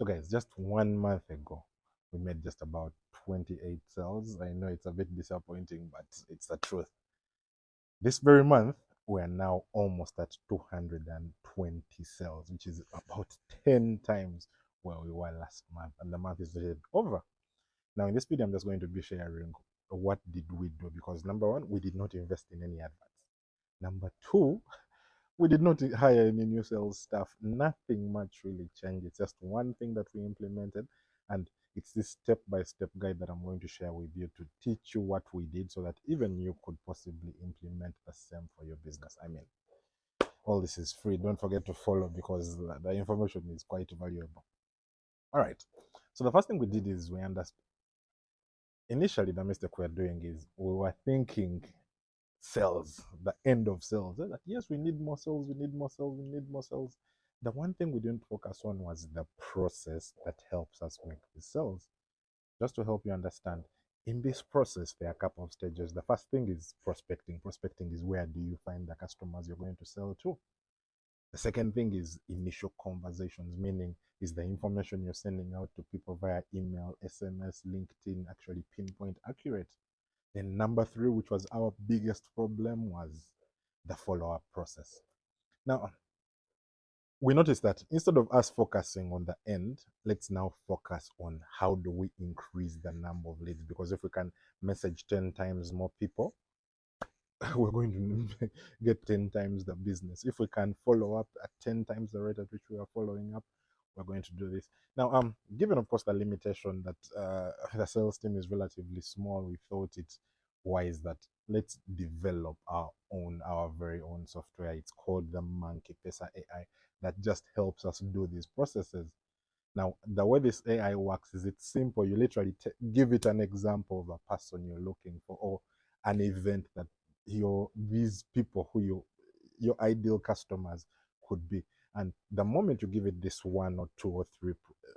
So guys, just 1 month ago, we made just about 28 sales. I know it's a bit disappointing, but it's the truth. This very month, we are now almost at 220 sales, which is about 10 times where we were last month. And the month is already over. Now, in this video, I'm just going to be sharing what did we do, because number one, we did not invest in any adverts. Number two, we did not hire any new sales staff. Nothing much really changed. It's just one thing that we implemented, and it's this step-by-step guide that I'm going to share with you to teach you what we did so that even you could possibly implement the same for your business. I mean, all this is free. Don't forget to follow because the information is quite valuable. All right. So the first thing we did is we understood. Initially, the mistake we're doing is we were thinking sales, the end of sales. That yes, we need more sales, we need more sales, we need more sales. The one thing we didn't focus on was the process that helps us make the sales. Just to help you understand, in this process, there are a couple of stages. The first thing is prospecting. Prospecting is where do you find the customers you're going to sell to. The second thing is initial conversations, meaning is the information you're sending out to people via email, SMS, LinkedIn actually pinpoint accurate? Then number three, which was our biggest problem, was the follow-up process. Now, we noticed that instead of us focusing on the end, let's now focus on how do we increase the number of leads. Because if we can message 10 times more people, we're going to get 10 times the business. If we can follow up at 10 times the rate at which we are following up, we're going to do this. Now, given of course the limitation that the sales team is relatively small, we thought it wise that let's develop our very own software. It's called the Monkey Pesa AI that just helps us do these processes. Now, the way this AI works is it's simple. You literally give it an example of a person you're looking for or an event that these people who your ideal customers could be. And the moment you give it this one or two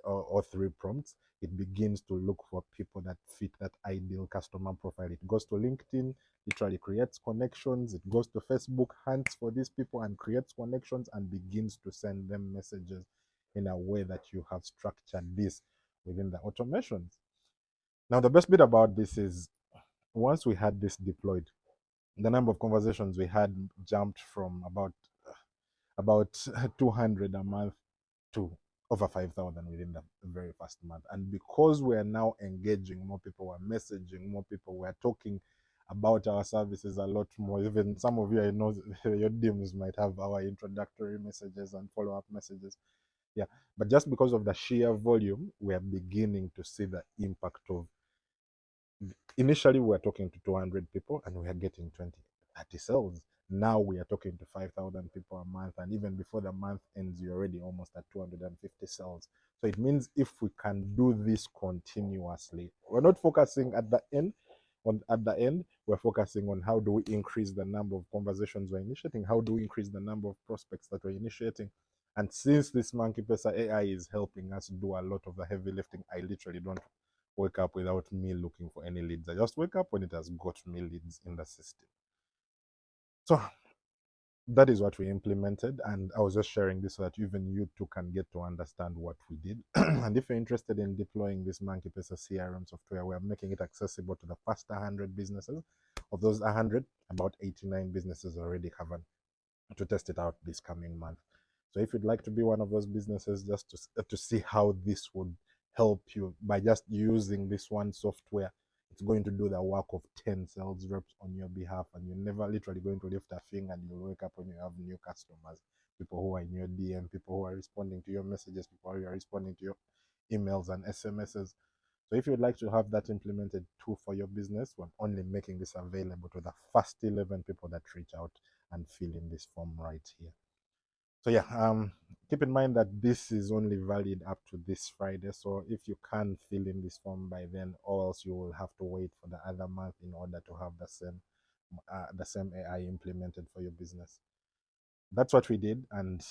or three prompts, it begins to look for people that fit that ideal customer profile. It goes to LinkedIn, literally creates connections. It goes to Facebook, hunts for these people and creates connections and begins to send them messages in a way that you have structured this within the automations. Now, the best bit about this is once we had this deployed, the number of conversations we had jumped from about 200 a month to over 5,000 within the very first month. And because we are now engaging more people, we're messaging more people, we're talking about our services a lot more. Even some of you, I know your DMs might have our introductory messages and follow-up messages. Yeah, but just because of the sheer volume, we are beginning to see the impact of. Initially, we were talking to 200 people and we are getting 20, 30 sales. Now we are talking to 5,000 people a month, and even before the month ends, you're already almost at 250 sales. So it means if we can do this continuously, we're not focusing at the end. At the end, we're focusing on how do we increase the number of conversations we're initiating, how do we increase the number of prospects that we're initiating. And since this Monkey Pesa AI is helping us do a lot of the heavy lifting, I literally don't wake up without me looking for any leads. I just wake up when it has got me leads in the system. So that is what we implemented, and I was just sharing this so that even you too can get to understand what we did. And if you're interested in deploying this Monkey Pesa CRM software, we're making it accessible to the first 100 businesses. Of those 100, about 89 businesses already covered to test it out this coming month. So if you'd like to be one of those businesses, just to see how this would help you by just using this one software, it's going to do the work of 10 sales reps on your behalf, and you're never literally going to lift a finger, and you'll wake up when you have new customers, people who are in your DM, people who are responding to your messages, people who are responding to your emails and SMSs. So if you'd like to have that implemented too for your business, we're only making this available to the first 11 people that reach out and fill in this form right here. So yeah, keep in mind that this is only valid up to this Friday. So if you can't fill in this form by then, or else you will have to wait for the other month in order to have the same AI implemented for your business. That's what we did, and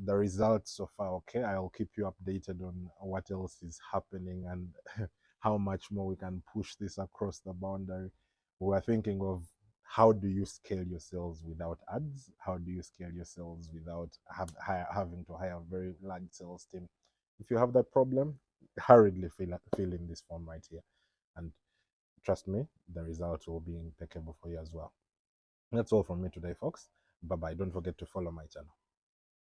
the results so far. Okay, I'll keep you updated on what else is happening and how much more we can push this across the boundary. We were thinking of how do you scale your sales without ads? How do you scale your sales without having to hire a very large sales team? If you have that problem, hurriedly fill in this form right here. And trust me, the results will be impeccable for you as well. That's all from me today, folks. Bye bye. Don't forget to follow my channel.